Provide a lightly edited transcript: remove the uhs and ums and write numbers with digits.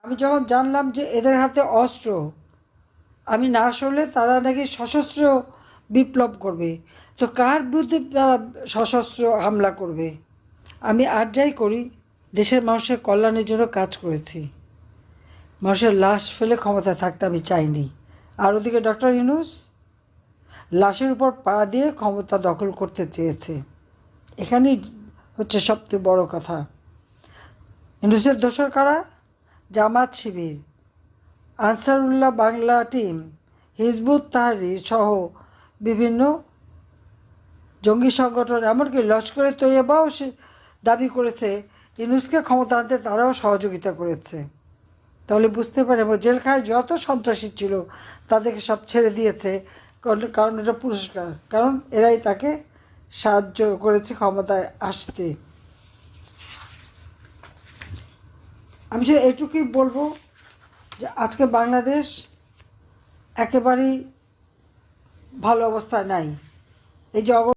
আমি যখন জানলাম যে এদের হাতে অস্ত্র, আমি না সরলে তারা নাকি সশস্ত্র বিপ্লব করবে, তো কার বিরুদ্ধে তারা সশস্ত্র হামলা করবে? আমি আর যাই করি, দেশের মানুষের কল্যাণের জন্য কাজ করেছি। মানুষের লাশ ফেলে ক্ষমতায় থাকতে আমি চাইনি। আর ওদিকে ডক্টর ইউনূস লাশের উপর পা দিয়ে ক্ষমতা দখল করতে চেয়েছে। এখানেই হচ্ছে সবচেয়ে বড় কথা। ইউনূসের দোসর কারা? Jamaat Shibir, Ansarullah Bangla team, Hizbut Tahrir সহ বিভিন্ন জঙ্গি সংগঠন, এমনকি লস্করে তৈয়বাও সে দাবি করেছে ইউনূসকে ক্ষমতা আনতে তারাও সহযোগিতা করেছে। তাহলে বুঝতে পারে জেলখানায় যত সন্ত্রাসী ছিল তাদেরকে সব ছেড়ে দিয়েছে, কারণ এটা পুরস্কার, কারণ এরাই তাকে সাহায্য করেছে ক্ষমতায় আসতে। আমি যে এটুকুই বলবো যে আজকে বাংলাদেশ একেবারেই ভালো অবস্থায় নাই। এই যে